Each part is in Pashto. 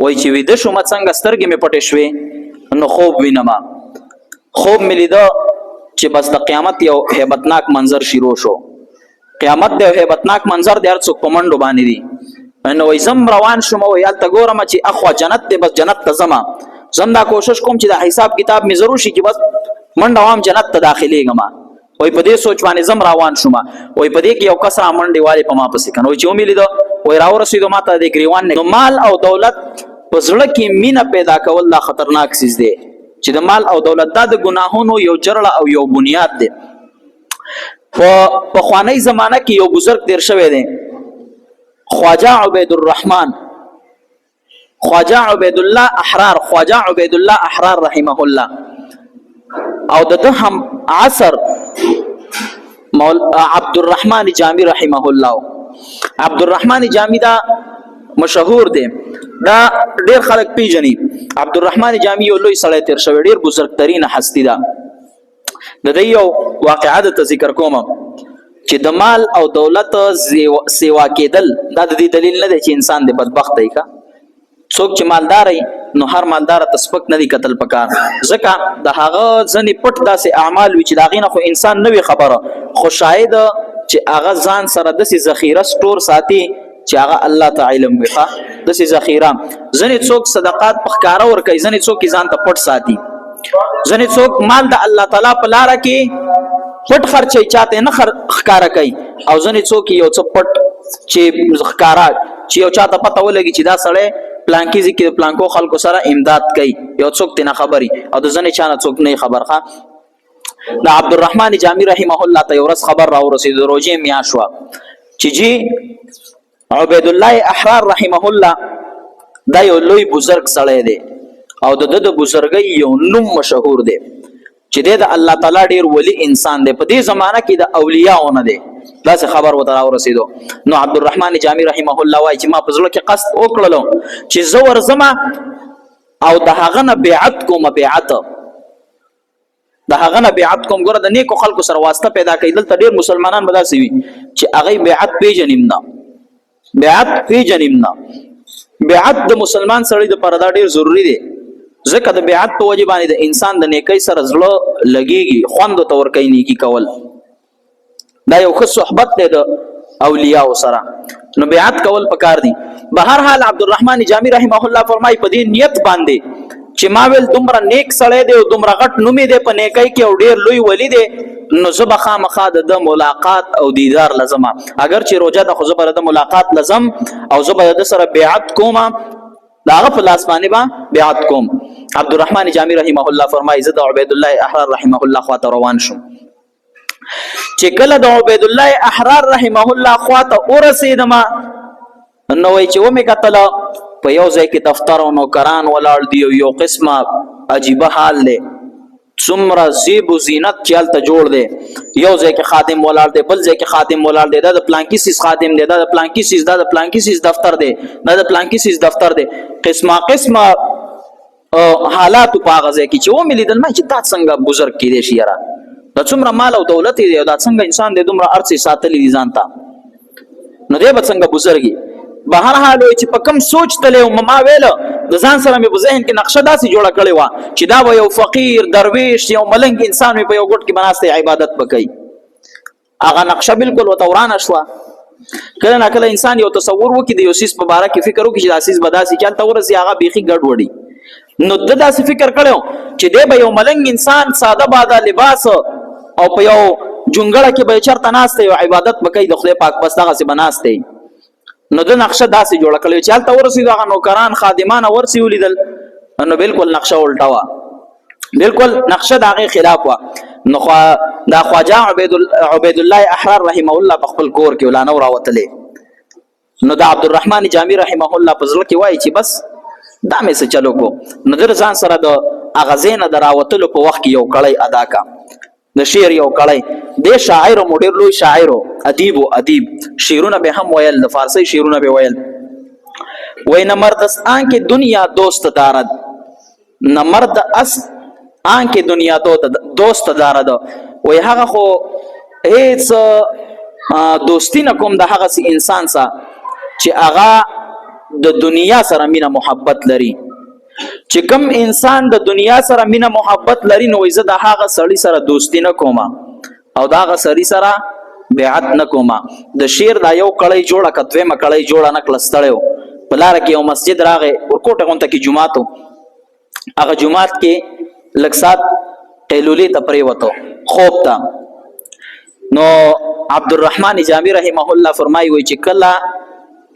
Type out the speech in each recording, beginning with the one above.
وای چې ویده شوم څنګه سترګې مې پټې شوې نو خوب وینم خوب مې لیده چې بس د قیامت یو هیبتناک منظر شروع شو قیامت د هیبتناک منظر د هر څوک په منډو باندې دي نو وای زم روان شوم او یالته ګورم چې اخوا جنت دی بس جنت ته زم دا کوشش کوم چې د حساب کتاب مې ضرور شي چې بس منډه وام جنت ته داخليږم وای په دې سوچ باندې زم روان شوم وای په دې کې یو کس را منډي والي په ما پسې کنه وای چې ومې لیدو وای راو رسیدو ماته د گریوان نه مال او دولت په زړه کې مینه پیدا کول دا خطرناک چیز دی چې د مال او دولت دا د ګناهونو یو جرړه او یو بنیاد دی په خوانی زمانہ کې یو بزرگ تیر شوی دی خواجه عبید الرحمن خواجه عبید الله احرار رحمه الله او دته هم عصر عبد الرحمن جامی رحمه الله عبد الرحمن جامی دا مشهور دی دا ډیر خلک پیژني عبد الرحمن جامی یو لوی سړی تیر شوی ډیر بزرگ ترین هستی دا د دې یو واقعه ته ذکر کوم چې د مال او دولت سیوا کېدل دا د دې دلیل نه دی چې انسان د بدبخت دی کا څوک چې مالدار نو هر مالدار تسبق نه دی قتل پکار ځکه د هغه ځنې پټ داسې اعمال وي چې دا غینه خو انسان نه وي خبره خو شاید چې هغه ځان سره داسې ذخیره سٹور ساتي چې هغه الله تعالی علم وي داسې ذخیره ځنې څوک صدقات په ښکارا ور کوي ځنې څوک ځان ته پټ ساتي ځنې څوک مال د الله تعالی په لار کې پټ خرچي چاته نه ښکارا کوي او ځنې څوک یو څه پټ چې ښکارا چې یو چاته پته ولګي چې دا سړی پلانکی ذکر پلانکو خلکو سره امداد کوي یو څوک تنه خبري او د ځنې چانه څوک نه خبر ښه دا عبد الرحمن جامی رحمه الله ته ورس خبر را ورسید روزه میا شو چې جی عبید الله احرار رحمه الله دا یو لوی بزرگ سړی دی او د بزرګي یو نوم مشهور دی چې د الله تعالی ډیر ولی انسان دی په دې زمانہ کې د اولیاءونه دی دا څه خبر وته را ورسیدو نو عبد الرحمن جامی رحمه الله وای چې ما په ځل کې قصد وکړلو چې زو ورزما او د هغه نه بیعت کوم بیعت کوم ګوره د نیکو خلکو سره واسطه پیدا کیدل ته ډیر مسلمانان بداسي وي چې هغه بیعت پیژنیم نه بیعت د مسلمان سړی د پردا ډیر ضروری دی ځکه د بیعت په وجه باندې د انسان د نیکی سره زړه لګيږي خوند تور کوي نیکی کول دا یو ښه صحبت دی د اولیاء سره نو بیعت کول پکار دي به هر حال عبد الرحمن جامی رحمه الله فرمای په دې نیت باندې چې ما ویل دومره نیک سړی دی او دومره غټ نومي دی په نیکی کې او ډیر لوی ولی دی نو زه به خامخا د ملاقات او دیدار لازم اگر چې روزه د خو زبر د ملاقات لازم او زه به د سره بیعت کوم داغه په لاس باندې با بیعت کوم عبد الرحمن جامی رحمه الله فرمای زه د عبید الله احرار رحمه الله خواته روان شوم چې کله د عبید الله احرار رحمه الله خواته ورسیدم نو وای چې و مې کتل په یو ځای کې دفتر او نوکران ولاړ دی یو قسمه عجیبه حال دی څومره زیب و زینت چالت جوړ دی یو ځای کې خادم ولاړ دی بل ځای کې خادم ولاړ دی دا د پلانکی سیس خادم دی دا د پلانکی سیس دا د پلانکی سیس دفتر دی دا د پلانکی سیس دفتر دی قسمه حالات په غزه کې چې و مې لیدل ما چې دا څنګه بزرگ کې دی شي یاره دا څومره مال او دولت دی دا څنګه انسان دی دومره ارڅ ساتلی دي ځانته نو دی به څنګه بزرګي به هر حال چې په کم سوچ تلې ما ویل د ځان سره مې په ذهن کې نقشه داسې جوړه کړې و چې دا به یو فقیر درویش یو ملنګ انسان په یو ګټ کې بناسته عبادت وکړي هغه نقشه بالکل وتورانه شو کله نه کله انسان یو تصور وکړي د یو سیس په باره کې فکر وکړي چې د سیس بداسي چلته ورسي هغه بيخي ګډ وړي نو د داسې فکر کړو چې دی به یو ملنګ انسان ساده باده لباس او په یو جونګړه کې به چرته ناشته یو عبادت وکړي د خدای پاک بس دغه څه بناسته نو د نقشه داسې جوړ کړل چې حالت ورسېدو هغه نوکران خادمان ورسې ولیدل نو بالکل نقشه الټا وا بالکل نقشه د هغه خلاف وا نو دا خواجه عبید الله احرار رحمه الله په خپل کور کې ولانه راوتلې نو د عبد الرحمن جامی رحمه الله په ځل کې وایي چې بس دا مې څه چلو کو نو در ځان سره د اغازینه دراوتلو په وخت کې یو کړی ادا کا د شعر یو کړی د شاعر مډیر لوی شاعر ادیب شعرونه به هم ویل د فارسی شعرونه به ویل وای نه مرد اس آن کې دنیا دوست دارد نه مرد اس آن کې دنیا دوست دارد وای هغه خو هیڅ دوستی نه کوم د هغه انسان سره چې هغه د دنیا سره مینه محبت لري. چې کوم انسان د دنیا سره مینه محبت لري نو زه د هغه سړی سره دوستی نه کوم او دا هغه سړی سره بیعت نه کوم. د شیر دا یو کړی جوړه کتوې ما کړی جوړه نه کلستړیو بلار کې یو مسجد راغې ورکوټه غونته کې جمعاتو هغه جمعات کې لکسات قیلولی ته پرې وته خوب ته نو عبدالرحمن جامی رحمه الله فرمایي وي چې کله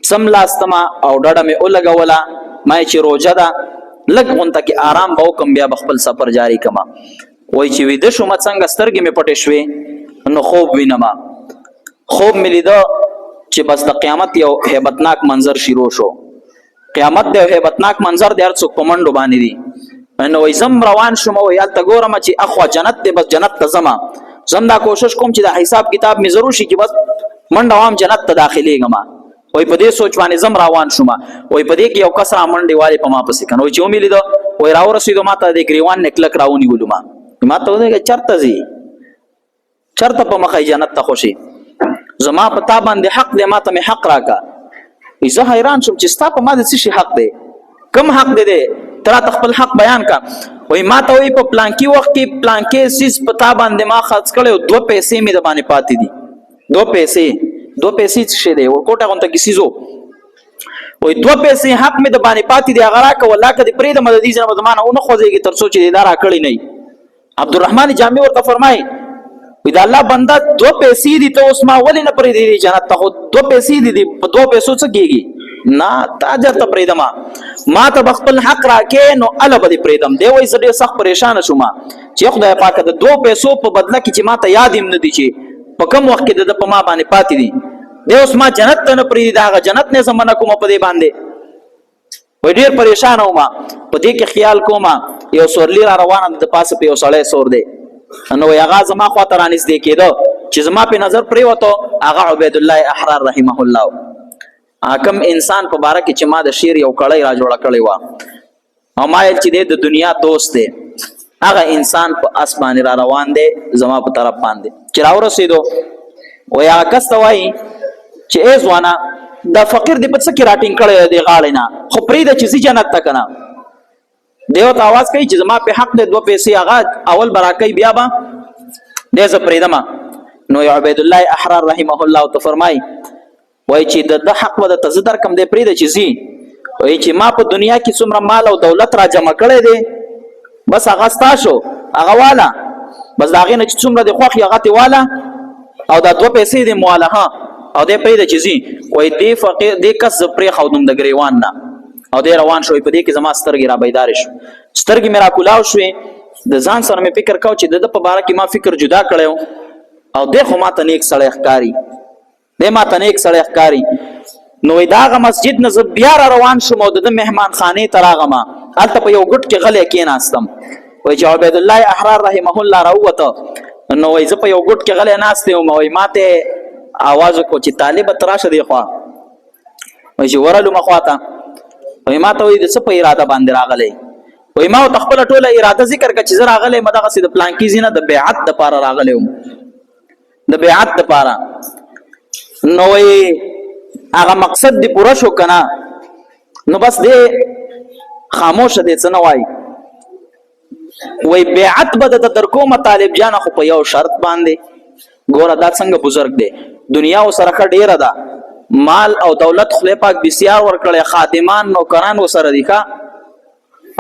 سم لاستما او ډډه مې ولګوله ما چې روزه ده لږ غونته کې آرام به وکم بیا خپل سفر جاری کما. وای چې ویده شوم څنګه سترګې مې پټې شوې نو خوب وینم خوب مې لیده چې بس د قیامت یو هیبتناک منظر شروع شو. قیامت د هیبتناک منظر د هر څوک په منډو باندې دي نو وای زم روان شوم او یال ته ګورم چې اخوا جنت دی بس جنت ته زما زم دا کوشش کوم چې د حساب کتاب مې ضرور شي چې بس منډه وام جنت ته داخليږم. وای په دې سوچ باندې زم روان شوم وای په دې کې یو کس را منډي والي په ما پسې کنه وای چې ومې لیدو وای راو رسیدو ما ته د گریوان نکلک راونی ګلو ما ته ودی چرته زی چرته په مخې جنت ته خوشي زما پتا باندې حق دې ما ته مې حق راکا. زه حیران شوم چې ستا په ما د څه شي حق دی کم حق دی ترا خپل حق بیان کا. وای ما ته وای په پلانکی وخت کې پلانکی سیس پتا باندې ما خرڅ کړو 2 پیسې مې د باندې پاتې دي 2 پیسې څه دی ورکوټه غونته کې سيزو وای 2 پیسې حق مې د باندې پاتې دي هغه راکه ولا کدي پرې د مددي جنب زمانه او نه خوځيږي تر سوچ دې دارا کړی نه. عبدالرحمن جامی ورته فرمای وای دا الله بندا 2 پیسې دي ته اوس ما ولې نه پرې دي جنت ته 2 پیسې دي په 2 پیسو څه کیږي نه تاجر ته پرې دما ما ته خپل حق راکې نو الله به پرېدم دی. وای زړه سخت پریشان شوم چې خدای پاک د 2 پیسو په بدله کې چې ما ته یاد هم نه دي چې په کوم وخت کې د په ما باندې پاتې دي دی اوس ما جنت ته نه پرې دا جنت نه زمانہ کوم په دې باندې وای ډیر پریشان وم په دې کې خیال کوم یو سورلی را روانه د پاسه په یو سړی سور دی نو هغه زما خاطر انس دی کېدو چې زما په نظر پرې وته هغه عبید الله احرار رحمه الله حکم انسان په باره کې چې ما د شیر یو کړی را جوړ کړی و او ما چې د دنیا دوست دی هغه انسان په اسمان را روان دی زما په طرف باندې چې راو رسیدو و یا کس وای چې ای ځوانا دا فقیر دی په څه کې راټینګ کړی دی غاړینا خو پرې د چې جنت ته کنه دیو ته आवाज کوي چې زما په حق د 2 پیسې هغه اول براکې بیا با دې ز پرېدما نو عبید الله احرار رحمه الله تو فرمای وای چې د حق و د تزدر کم دی پرې د چیزي وای چې ما په دنیا کې څومره مال او دولت را جمع کړی دی بس هغه ستا شو هغه والا بس داغه نه چې څومره د خوخي هغه تی والا او دا 2 پیسې دی مواله ها او دې پرې د چیزي وای دې فقیر دې کس پرې خودم د گریوان نه او دې روان شوې په دې کې زما سترګې را بیدار شو سترګې مې را کولاو شوې د ځان سره مې فکر کاو چې د په باره کې ما فکر جدا کړو او دې خو ماته نیک سړی ښکاری دې ماته نیک سړی ښکاری نو داغه مسجد نه بیا روان شوم او د مهمان خانه ته راغم هلته په یو ګټ کې غلې کېناستم وای چې عبید الله احرار رحمه الله راوته نو وای زه په یو ګټ کې غلې ناستم وای ماته आवाज کو چې طالب تراشه دی خو وای چې ورلو مخواته وای ماته وای د څه په اراده باندې راغلې وای ما تخپل ټوله اراده ذکر کړ چې زه راغلې مدغه سید پلان کې زینه د بیعت د پاره راغلې د بیعت د پاره نو وای هغه مقصد دی پوره شو کنه نو بس دې خاموش دې څه نه وای وای بیعت بد د درکومه طالب جان خو په یو شرط باندې ګوره دا څنګه بزرګ دی دنیا وسره ډیره ده مال او دولت خدای پاک بسیار ورکړي خادمان نوکران وسره دي کا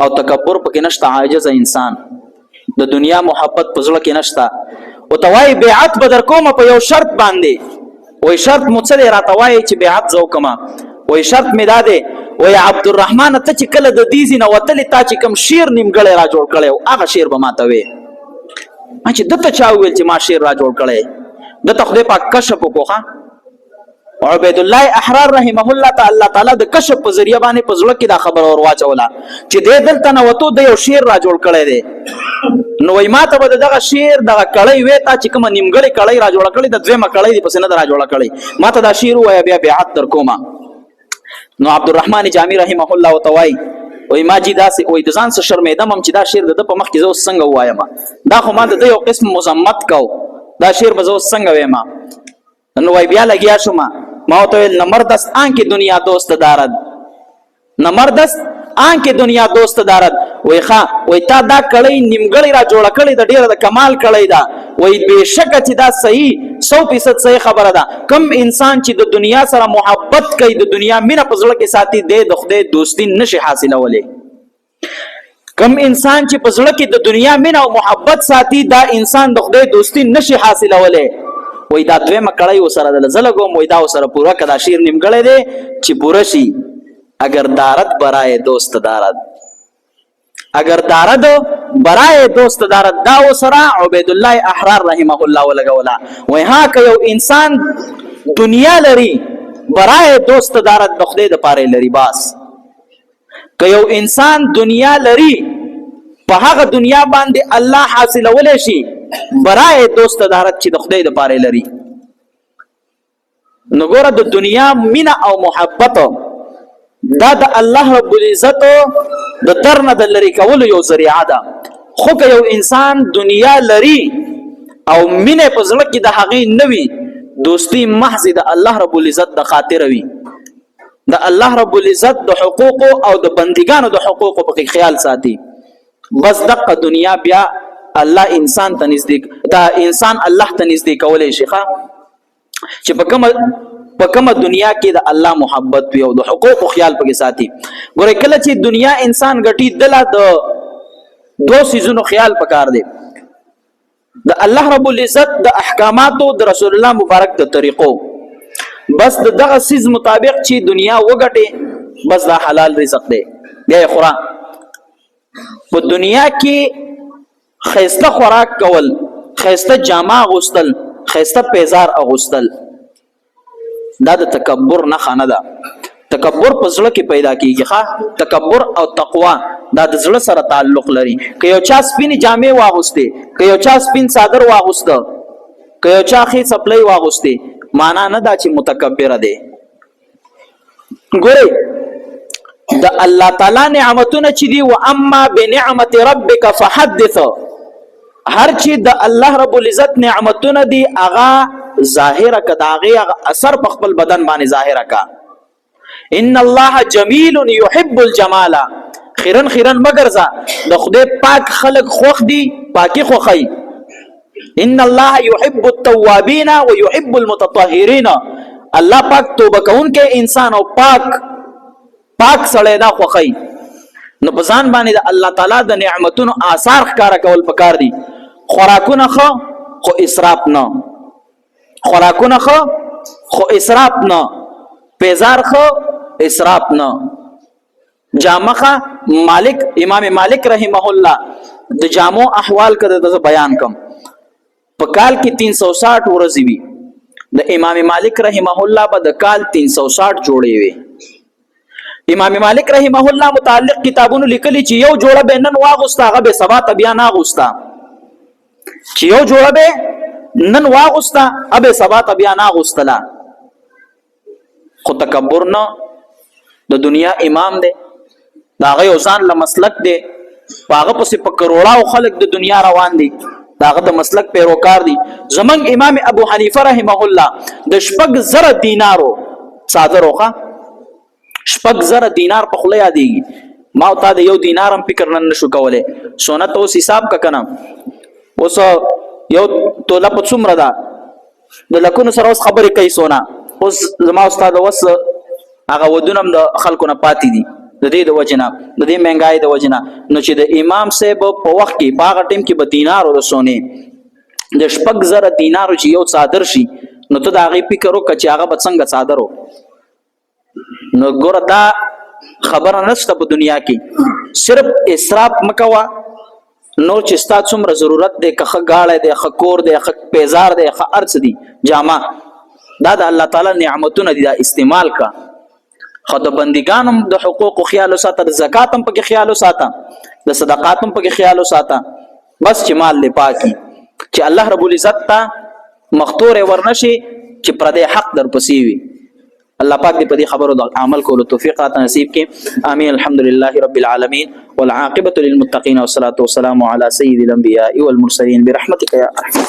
او تکبر پکې نشته عاجز انسان د دنیا محبت پزړه کې نشته او توای بیعت بدر کومه په یو شرط باندې وای شرط متصل راتوای چې بیعت زو کما وای شرط می داده وای عبدالرحمن ته چې کله د دیزی نه وتل تا چې کم شیر نیمګړی را جوړ کړي هغه شیر به ماته وي چې دته چا ویل چې ما شیر را جوړ کړي دته خدای پاک کشف وکړه عبید الله احرار رحمه الله تعالی د کشف په ذریعہ باندې پزړه کې دا خبر اور واچولا چې دې دلته نه وته د یو شیر را جوړ کړي دي نو وای ماته به دغه شیر دغه کړي وې تا چې کوم نیمګړی کړي را جوړ کړي د دویمه کړي دي پس نه را جوړ کړي ماته دا شیر وای بیا بیعت در کوما نو عبدالرحمن جامی رحمه الله توای وای ما جی داسې وای د ځان سره شرمېدم چې دا شیر د په مخ کې زو څنګه وایم دا خو ما د یو قسم مذمت کو دا شیر به زو څنګه وایم نو وای بیا لګیا شوم ما ته نمبر 10 ان کې دنیا دوست دارد نمردست آن کې دنیا دوست دارد وای ښا وای تا دا کړی نیمګړی را جوړ کړی د ډیره د کمال کړی دا وای بهشکه چې دا صحیح 100% صحیح خبره ده کم انسان چې د دنیا سره محبت کوي د دنیا مینه په زړه کې ساتي د خدای دوستی نشي حاصلولې کم انسان چې په زړه کې د دنیا مینه او محبت ساتي دا انسان د خدای دوستی نشي حاصلولې وای دا دوی مکړی وسره د زلګو وای دا وسره پورا کدا شیر نیمګړی دی چې پورا شي اگر دارد برای دوست دارد اگر دارد برای دوست دارد دا وسره عبید الله احرار رحمه الله ولګولا وای ها که یو انسان دنیا لري برای دوست دارد د خدای د پاره لري باس که یو انسان دنیا لري په هغه دنیا باندې الله حاصلول شي برای دوست دارد چې د خدای د پاره لري نو ګوره د دنیا مینا او محبت دا د الله رب العزت د درنه د لری کول یو ذریعہ ده خو که یو انسان دنیا لري او مینه په زړه کې د هغې نوي دوستی محض د الله رب العزت د خاطر وي د الله رب العزت د حقوق او د بندګانو د حقوق په خیال ساتي بس دغه دنیا بیا الله انسان ته نزدیک دا انسان الله ته نزدیک کولای شي چې په کومه دنیا کې د الله محبت وي او د حقوق خیال پکې ساتي ګوره کله چې دنیا انسان غټي دله د دو سيزونو خیال پکار دی د الله رب العزت د احکاماتو د رسول الله مبارک د طریقو بس دغه سیز مطابق چې دنیا وګټي بس دا حلال رزق دی بیا خورا په دنیا کې خیسته خوراک کول خیسته جامه غوستل خیسته پیزار اغوستل دا د تکبر نه خانه ده تکبر په زړه کې پیدا کیږي ښا تکبر او تقوا دا د زړه سره تعلق لري که یو چا سپین جامې واغوسته که یو چا سپین صادر واغوسته که یو چا خې سپلای واغوسته معنا نه دا چې متکبر دی ګورئ د الله تعالی نعمتونه چې دی و اما بنعمت ربک فحدث هر چې د الله رب العزت نعمتونه دی اغا ظاهره کداغه اثر په خپل بدن باندې ظاهره کا ان الله جمیل يحب الجمال خیرن مگر ز د خدای پاک خلق خوخ دی پاکي خوخی ان الله يحب التوابین ويحب المتطهرین الله پاک توبه کوونکې انسان او پاک سړی دا خوخی نو بزان باندې د الله تعالی د نعمتونو آثار ښکارا کول پکار دي خوراکونه خو اسراف نه خوراکونه خو اسراف نه پیزار خو اسراف نه جامخه مالک امام مالک رحمه الله د جامو احوال کده د بیان کم په کال کې 360 ورځې وي د امام مالک رحمه الله په د کال 360 جوړې وي امام مالک رحمه الله متعلق کتابونو لیکلي چې یو جوړه به نن واغوستا هغه به سبا بیا نه غوستا چې یو جوړه به نن واغوستا ابه سبا بیا نه غوستلا خو تکبر نه د دنیا امام دی دا غي اوسان له مسلک دی پاغه پسې په کروڑاو خلک د دنیا روان دي داغه د مسلک پیروکار دي زمنګ امام ابو حنیفه رحمه الله د شپږ زره دینارو صادر وکړه شپږ زره دینار په خله یادېږي ما او تا د یو دینار هم فکر نن شو کوله سونه تو حساب کا کنه اوس یو توله په څومره ده د لکونو سره اوس خبرې کوي سونه اوس زما استاد وس هغه ودونم د خلکو نه پاتې دي د دې د وجنه د دې مهنګای د وجنه نو چې د امام صاحب په وخت کې په هغه ټیم کې به دینار او سونه د شپږ زره دینار چې یو صادر شي نو ته دا غي فکر وکړه چې هغه به څنګه صادرو نو ګور دا خبره نشته په دنیا کې صرف اسراف مکوا نور چې ستاسو څومره ضرورت دی که غاړه دی که کور دی که پیزار دی که ارڅ دی جامه دا د الله تعالی نعمتونه دي دا استعمال کا خو د بندګانو د حقوق خیال ساته د زکات هم په خیال ساته د صدقات هم په خیال ساته بس چې مال لپاکي چې الله رب العزت ته مختور ورنشي چې پر دې حق در پسې وي الله پاک دې په دې خبرو د عمل کولو توفیق عطا نصیب کړي امين الحمدلله رب العالمين والعاقبه للمتقين والصلاه والسلام على سيد الانبياء والمرسلين برحمتك يا ارحم